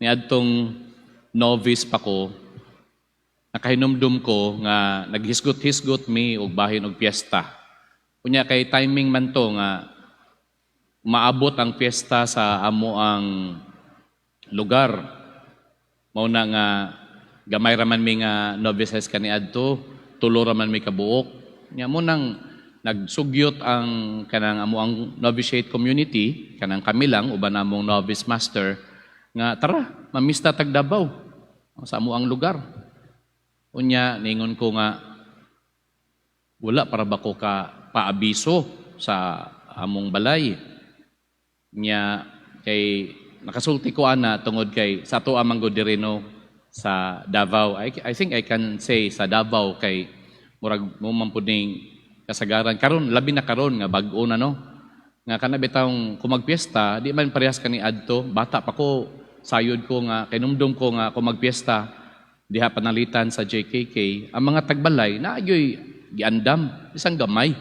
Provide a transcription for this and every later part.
niadtong novice pa ko, nakahinumdum ko nga naghisgot-hisgot mi og bahin og piyesta. Kunya kay timing man to nga maabot ang piyesta sa amo ang lugar. Mao na nga gamay ra man mi nga novices kaniadto, tulo ra man mi kabuok. Nya mo nang nagsugyot ang kanang amo ang novitiate community, kanang kami lang uban among novice master nga tara, mamista tag Davao sa amo ang lugar. Unya ningon ko nga wala para ba ko ka paabiso sa among balay. Nya kay nakasulti ko ana tungod kay sa ato amang godirino sa Davao. I think I can say sa Davao kay murag mo man pud ning kasagaran karon labi na karon nga bag-o na no. Nga kana bitawng kumagpiesta di man parehas kani adto bata pa ko sayod ko nga kinumdum ko nga kumagpiesta diha panalitan sa JKK ang mga tagbalay naagyoy giandam isang gamay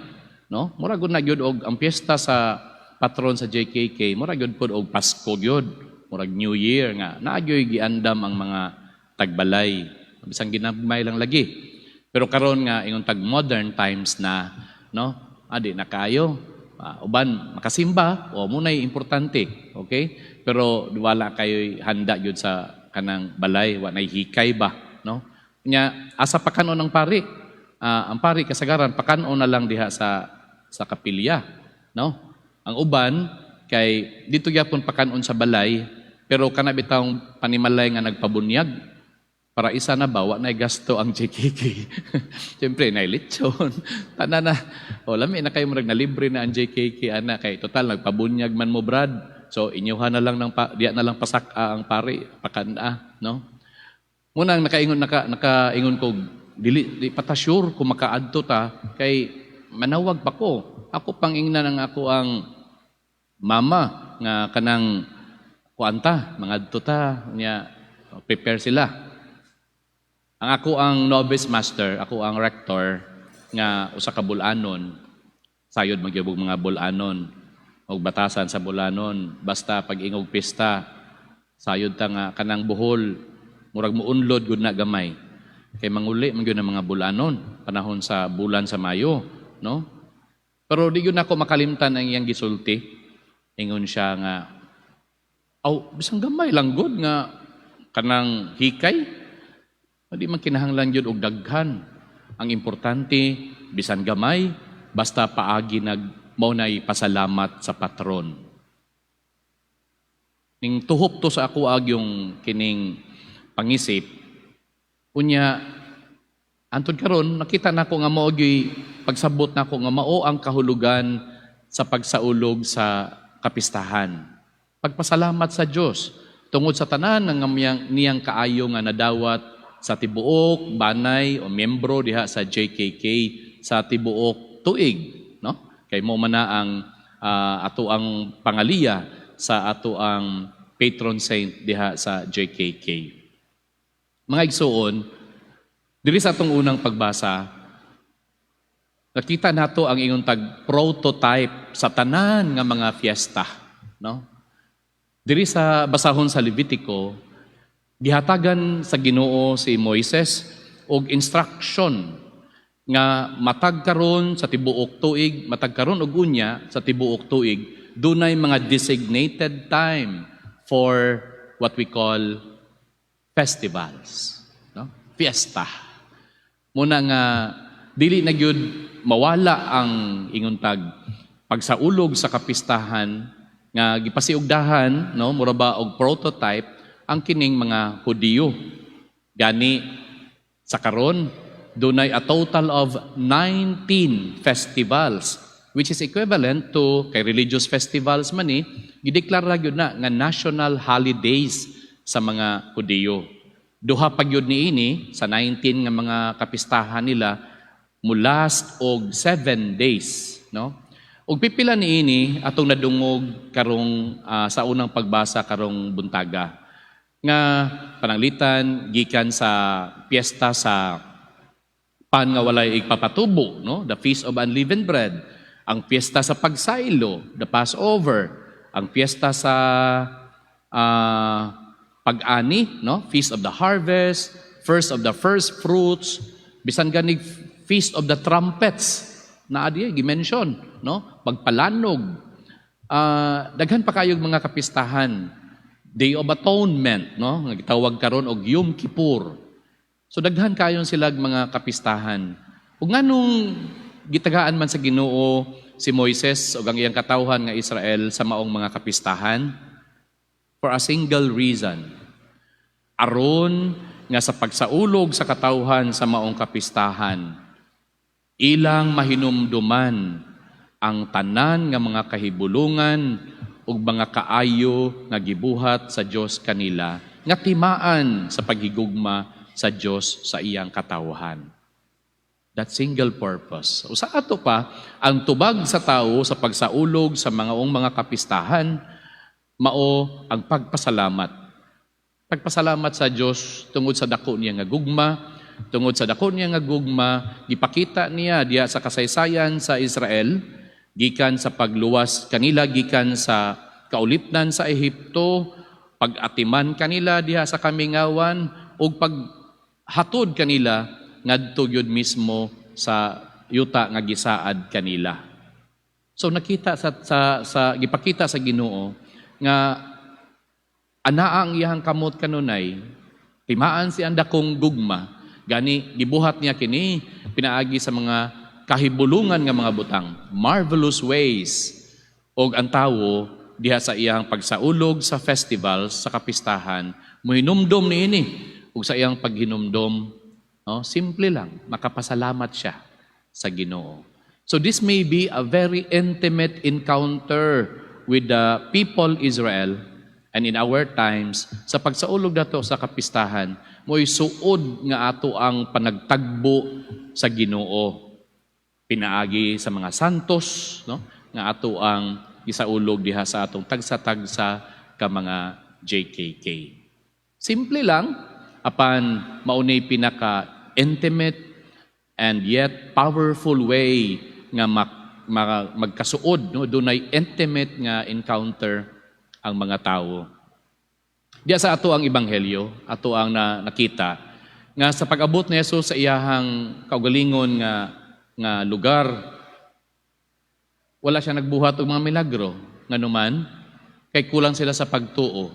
no mura gud na gyud og ang piyesta sa patron sa JKK mura gyud pod og Pasko gyud murag New Year nga naagyoy giandam ang mga tagbalay bisang ginagmay lang lagi pero karon nga ingon tag modern times na no adi na kayo uban makasimba o munay importante okay pero wala kayo handa gyud sa kanang balay wa nay hikay ba no nya asa pakanon ang pari ang pari kasagaran pakanon na lang diha sa kapilya no ang uban kay dito gyapon pakanon sa balay pero kana bitawng panimalay nga nagpabunyag para isa na ba wa nay gasto ang JKK siyempre nay lechon tanan na o lami na kayo murag na libre na ang JKK ana kay total nagpabunyag man mo brad so inyuhan na lang ng diya na lang pasak ang pari pakanda no munang nakaingon ko dili pata sure kung makaadto ta kay manawag pa ko ako pang ingnan ang ako ang mama nga kanang kuanta mangadto ta nya prepare sila ang ako ang novice master ako ang rector nga usa ka bulanon sayod magyubog mga bulanon og batasan sa bulanon basta pag ingog pista sayod ta nga kanang buhol murag muunlod gud na gamay kay manguli man gyud ang mga bulanon panahon sa bulan sa Mayo no pero di gyud nako makalimtan ang iyang gisulti ingon siya nga bisang gamay lang gud nga kanang hikay di man kinahanglan gyud og daghan ang importante bisan gamay basta paagi mao nay pasalamat sa patron. Ning tuhop to sa ako yung kining pangisip. Unya antud karon nakita nako nga mao gyud pagsabot nako nga mao ang kahulugan sa pagsaulog sa kapistahan. Pagpasalamat sa Dios tungod sa tanan nga niyang kaayo nga nadawat sa tibuok banay o miyembro diha sa JKK sa tibuok tuig, no? Kay mo man na ang ato ang pangaliya sa ato ang patron saint diha sa JKK. Mga igsoon, diri sa atong unang pagbasa, nakita nato ang ingon tag prototype sa tanan nga mga fiesta, no? Diri sa basahon sa Levitico, gihatagan sa Ginoo si Moises og instruction nga matag karon sa tibuok tuig, matag karon og unya sa tibuok tuig, dunay mga designated time for what we call festivals, no? Fiesta. Muna nga dili na gyud mawala ang ingon tag pagsaulog sa kapistahan nga gipasiugdahan, no, mura ba og prototype ang kining mga Hudiyo. Gani sa karon dunay a total of 19 festivals which is equivalent to kay religious festivals man gideklara gyud na nga national holidays sa mga Hudiyo. Duha pa gyud niini sa 19 nga mga kapistahan nila last og 7 days, no? Ug pipila niini atong nadungog karong sa unang pagbasa karong buntaga nga pananglitan gikan sa piyesta sa pan nga walay igpapatubo, no? The Feast of Unleavened Bread, ang piyesta sa Pagsaylo, the Passover, ang piyesta sa pag-ani, no? Feast of the harvest, first of the first fruits, bisan gani Feast of the trumpets na adi gi-mention, no? Pagpalanog. Daghan pa kayog mga kapistahan. Day of Atonement, no? Nga gitawag karon og Yom Kippur. So daghan kayon sila mga kapistahan. Ug nganong gitagaan man sa Ginoo si Moises ug ang iyang katawhan nga Israel sa maong mga kapistahan? For a single reason. Aron nga sa pagsaulog sa katawhan sa maong kapistahan, ilang mahinumduman ang tanan nga mga kahibulungan ug mga kaayo nga gibuhat sa Dios kanila nga timaan sa paghigugma sa Dios sa iyang katawhan. That single purpose. Usa ato pa ang tubag sa tao sa pagsaulog sa mga kapistahan mao ang pagpasalamat. Pagpasalamat sa Dios tungod sa dako niya nga gugma, tungod sa dako niya nga gugma, gipakita niya diya sa kasaysayan sa Israel, gikan sa pagluwas kanila, gikan sa kaulipnan sa Ehipto, pag-atiman kanila diha sa kamingawan, ug paghatod kanila ngadto gyud mismo sa yuta nga gisaad kanila. So nakita sa gipakita sa Ginoo nga anaa ang iyang kamot kanunay, timaan si anda kong gugma, gani gibuhat niya kini pinaagi sa mga kahibulungan nga mga butang, marvelous ways. Og ang tawo diha sa iyang pagsaulog sa festivals, sa kapistahan, mohinumdom niini. Ug sa iyang paghinumdom, no, simple lang, makapasalamat siya sa Ginoo. So this may be a very intimate encounter with the people Israel. And in our times, sa pagsaulog nato sa kapistahan, mo'y suod nga ato ang panagtagbo sa Ginoo. Pinaagi sa mga santos, no? Nga ato ang isaulog diha sa atong tagsa-tagsa ka mga JKK. Simple lang, apan maunay pinaka-intimate and yet powerful way nga magkasuod, no? Dunay intimate nga encounter ang mga tao. Diya sa ato ang ebanghelyo, ato ang nakita nga sa pag-abot ni Jesus sa iyahang kaugalingon nga lugar, wala siya nagbuhat og mga milagro. Nganuman, kay kulang sila sa pagtuo.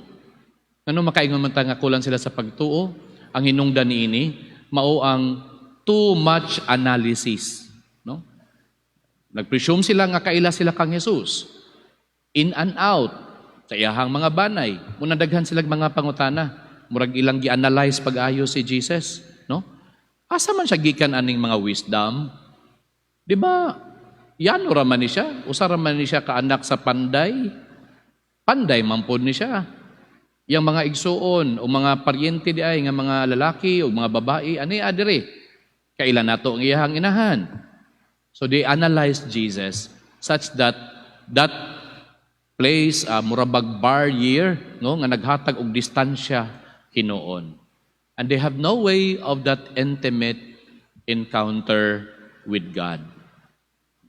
Ngano makaingon man ta nga kulang sila sa pagtuo? Ang hinungdan niini mao ang too much analysis, no? Nagpresume sila nga kaila sila kang Jesus. In and out sa iyahang mga banay, muna daghan silang mga pangutana, murag ilang gi-analyze pag-ayo si Jesus, no? Asa man siya gikan aning mga wisdom? Di ba? Yano raman ni siya, usa raman ni siya kaanak sa panday. Panday man pod ni siya. Yang mga igsuon o mga paryente di ay nga mga lalaki o mga babae, ani adire? Kailan nato ang iyahang inahan? So they analyzed Jesus such that place murabag barrier, no, nga naghatag og distansya hinuon. And they have no way of that intimate encounter with God.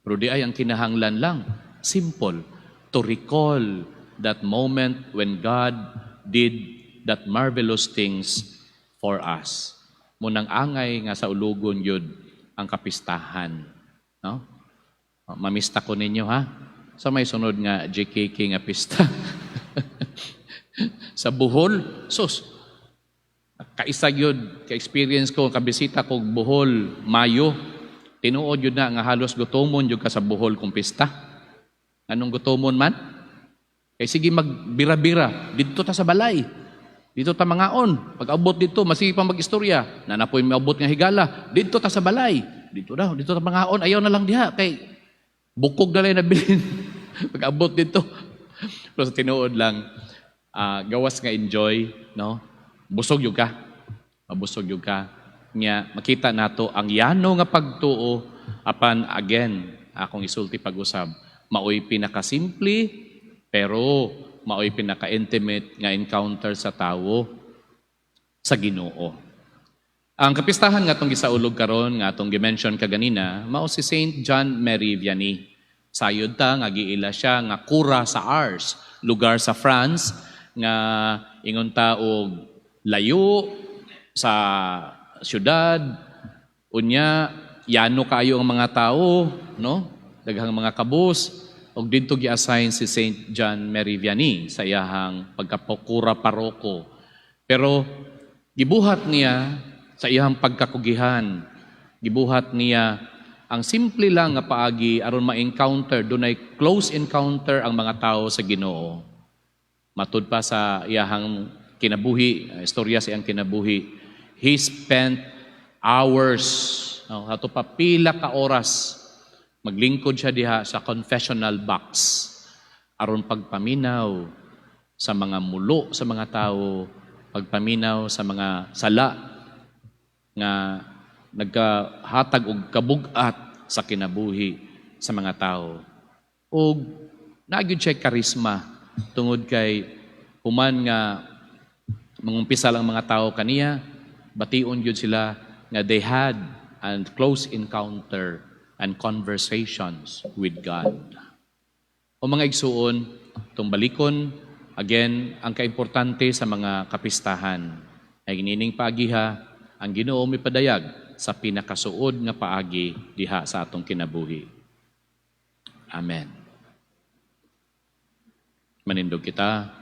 Pero di ay ang kinahanglan lang, simple, to recall that moment when God did that marvelous things for us. Munang angay nga sa ulugon yun ang kapistahan. No? Mamista ko ninyo, ha? Sa may sunod nga JKK nga pista. Sa Bohol, sus, kaisag yun, ka-experience ko, kabisita ko Bohol, Mayo, tinuod yun na nga halos gutomon yun ka sa Bohol kong pista. Anong gutomon man? Kaya sige magbira-bira, dito ta sa balay, dito ta mangaon, pag-abot dito, masige pa mag-istorya, nanapoy maabot nga higala, dito ta sa balay, dito ta mangaon, ayaw na lang diha, kay bukog na lang nabilin. Pag-abot dito. Pero sa tinuod lang, gawas nga enjoy, no? Busog yung ka. Mabusog yung ka. Nga, makita nato ang yano nga pagtuo, apan again, akong isulti pag-usab, maoy pinakasimple, pero maoy pinaka-intimate nga encounter sa tao sa Ginoo. Ang kapistahan nga itong gisaulog karon nga itong gimension kaganina, mao si Saint John Marie Vianney. Sayod ta, nga giila siya nga kura sa Ars, lugar sa France, nga ingon ta og layo sa syudad, unya yano kayo ang mga tao, no? Daghang mga kabus, og didto gi-assign si Saint John Mary Vianney sa iyahang pagkapokura paroko. Pero gibuhat niya sa iyang pagkakugihan, gibuhat niya ang simple lang nga paagi aron ma-encounter, dunay close encounter ang mga tao sa Ginoo. Matud pa sa iyahang kinabuhi, istorya sa iyang kinabuhi, he spent hours, ato pa pila ka oras, maglingkod siya diha sa confessional box aron pagpaminaw sa mga mulo sa mga tao, pagpaminaw sa mga sala nga nagkahatag og kabug-at sa kinabuhi sa mga tao. Og nagyud siya karisma tungod kay human nga mangumpisa lang mga tao kaniya, bation yun sila nga they had and close encounter and conversations with God. O mga igsuon, itong balikon, again, ang kaimportante sa mga kapistahan ay ginining paagiha, ang Ginoo may padayag sa pinakasuod nga paagi diha sa atong kinabuhi. Amen. Manindog kita.